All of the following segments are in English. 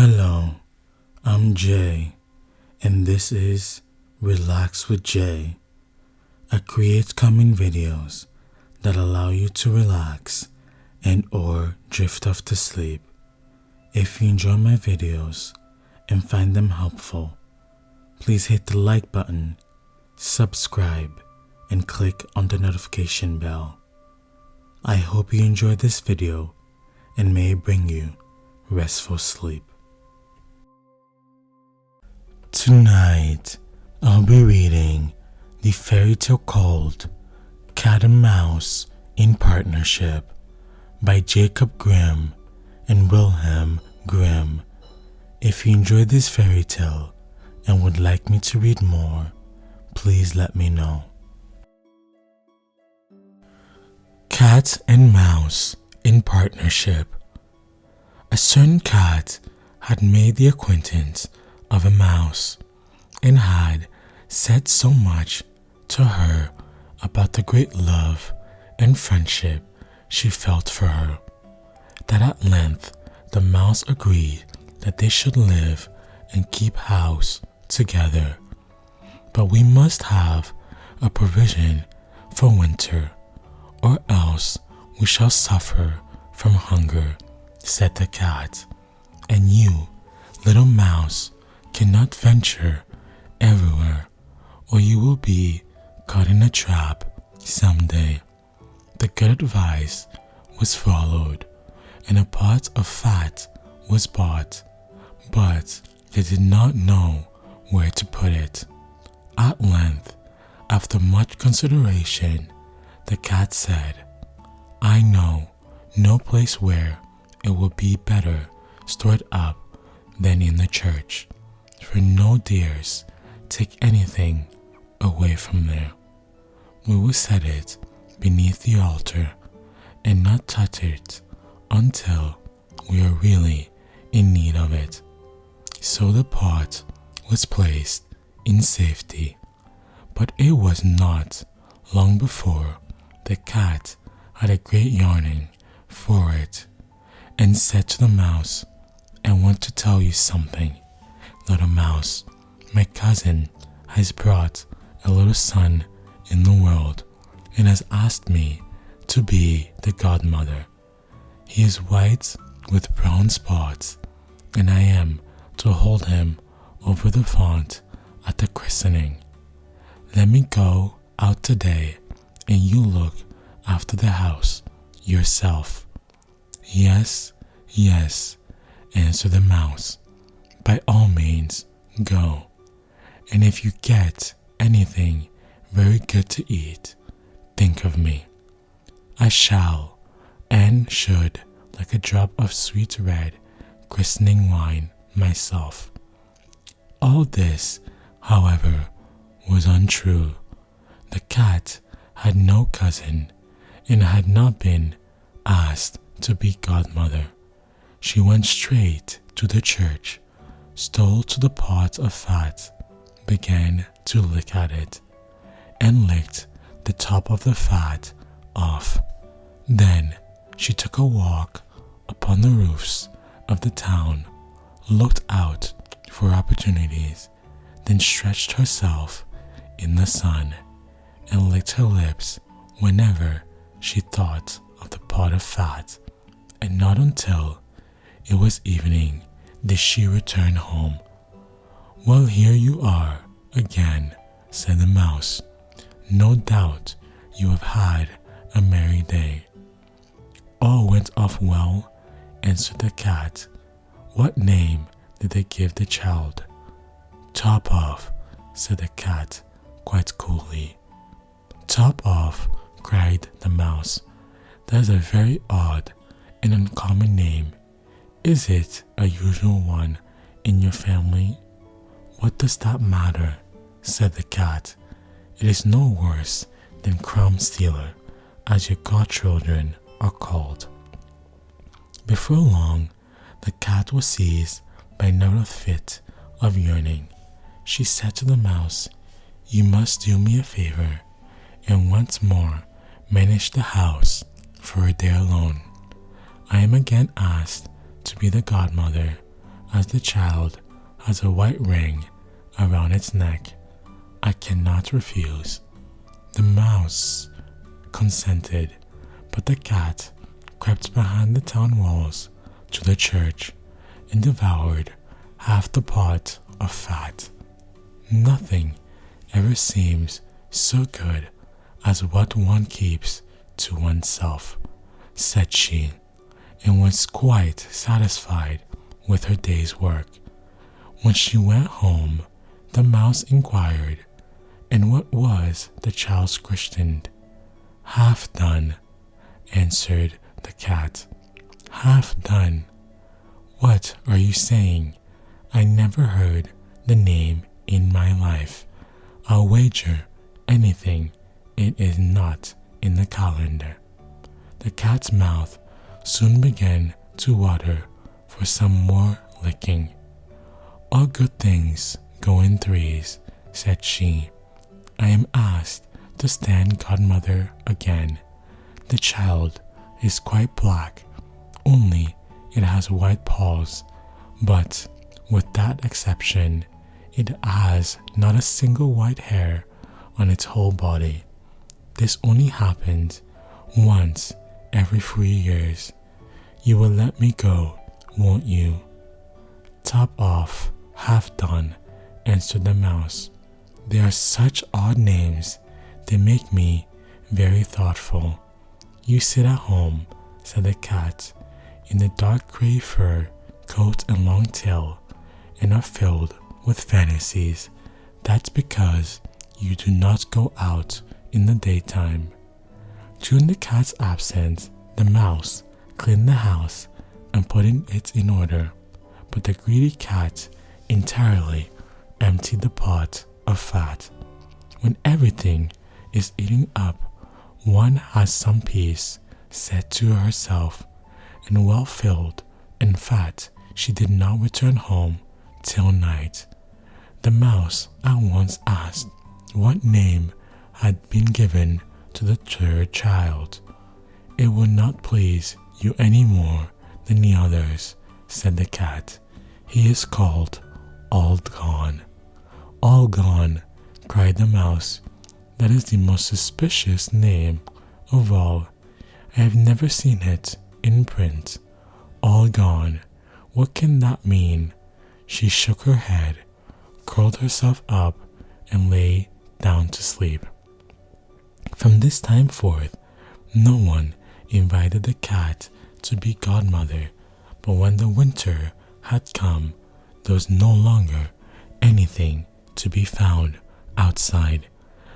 Hello, I'm Jay, and this is Relax with Jay. I create calming videos that allow you to relax and or drift off to sleep. If you enjoy my videos and find them helpful, please hit the like button, subscribe, and click on the notification bell. I hope you enjoyed this video and may it bring you restful sleep. Tonight, I'll be reading the fairy tale called Cat and Mouse in Partnership by Jacob Grimm and Wilhelm Grimm. If you enjoyed this fairy tale and would like me to read more, please let me know. Cat and Mouse in Partnership. A certain cat had made the acquaintance of a mouse and had said so much to her about the great love and friendship she felt for her that at length the mouse agreed that they should live and keep house together. But we must have a provision for winter, or else we shall suffer from hunger, said the cat, and you, little mouse, cannot venture everywhere, or you will be caught in a trap someday. The good advice was followed, and a pot of fat was bought, but they did not know where to put it. At length, after much consideration, the cat said, "I know no place where it will be better stored up than in the church, for no dares take anything away from there. We will set it beneath the altar and not touch it until we are really in need of it." So the pot was placed in safety, but it was not long before the cat had a great yearning for it and said to the mouse, "I want to tell you something, little mouse. My cousin has brought a little son in the world and has asked me to be the godmother. He is white with brown spots, and I am to hold him over the font at the christening. Let me go out today and you look after the house yourself." "Yes, yes," answered the mouse. "By all means, go. And if you get anything very good to eat, think of me. I shall and should like a drop of sweet red christening wine myself." All this, however, was untrue. The cat had no cousin and had not been asked to be godmother. She went straight to the church, stole to the pot of fat, began to lick at it, and licked the top of the fat off. Then she took a walk upon the roofs of the town, looked out for opportunities, then stretched herself in the sun and licked her lips whenever she thought of the pot of fat, and not until it was evening did she return home. "Well, here you are again," said the mouse. "No doubt you have had a merry day." "All went off well," answered the cat. "What name did they give the child?" "Top off," said the cat quite coolly. "Top off," cried the mouse. "That is a very odd and uncommon name. Is it a usual one in your family?" "What does that matter?" said the cat. "It is no worse than Crumb Stealer, as your godchildren are called." Before long, the cat was seized by another fit of yearning. She said to the mouse, "You must do me a favor and once more manage the house for a day alone. I am again asked to be the godmother as the child has a white ring around its neck. I cannot refuse." The mouse consented, but the cat crept behind the town walls to the church and devoured half the pot of fat. "Nothing ever seems so good as what one keeps to oneself," said she, and was quite satisfied with her day's work. When she went home, the mouse inquired, "And what was the child's christened?" "Half done," answered the cat. "Half done? What are you saying? I never heard the name in my life. I'll wager anything it is not in the calendar." The cat's mouth soon began to water for some more licking. "All good things go in threes," said she. "I am asked to stand godmother again. The child is quite black, only it has white paws, but with that exception, it has not a single white hair on its whole body. This only happens once every 3 years. You will let me go, won't you?" "Top off, half done," answered the mouse. "They are such odd names, they make me very thoughtful." "You sit at home," said the cat, "in the dark gray fur coat and long tail, and are filled with fantasies. That's because you do not go out in the daytime." During the cat's absence, the mouse cleaned the house and put it in order, but the greedy cat entirely emptied the pot of fat. When everything is eaten up, one has some peace, said to herself, and well filled and fat, she did not return home till night. The mouse at once asked what name had been given to the third child. "It will not please you any more than the others," said the cat. "He is called All Gone." "All Gone," cried the mouse. "That is the most suspicious name of all. I have never seen it in print. All Gone. What can that mean?" She shook her head, curled herself up, and lay down to sleep. From this time forth, no one invited the cat to be godmother, but when the winter had come, there was no longer anything to be found outside.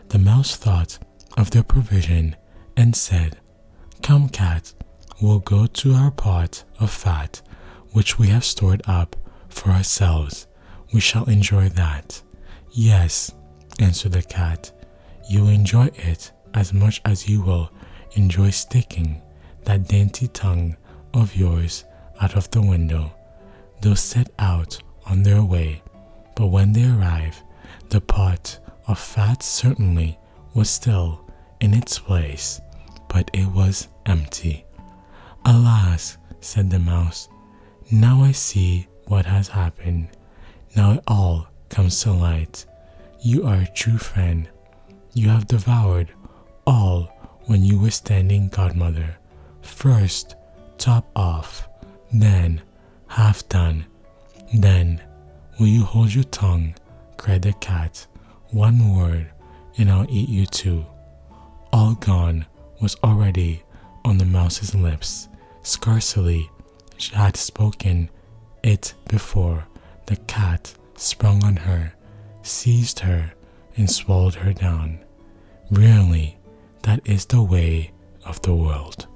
The mouse thought of their provision and said, "Come, cat, we'll go to our pot of fat, which we have stored up for ourselves. We shall enjoy that." "Yes," answered the cat, "you'll enjoy it as much as you will enjoy sticking that dainty tongue of yours out of the window." They'll set out on their way, but when they arrive, the pot of fat certainly was still in its place, but it was empty. "Alas," said the mouse, "now I see what has happened. Now it all comes to light. You are a true friend. You have devoured all when you were standing godmother. First, top off, then half done, then will you hold your tongue?" cried the cat. "One word, and I'll eat you too." All Gone was already on the mouse's lips. Scarcely she had spoken it before the cat sprung on her, seized her, and swallowed her down. Really, that is the way of the world.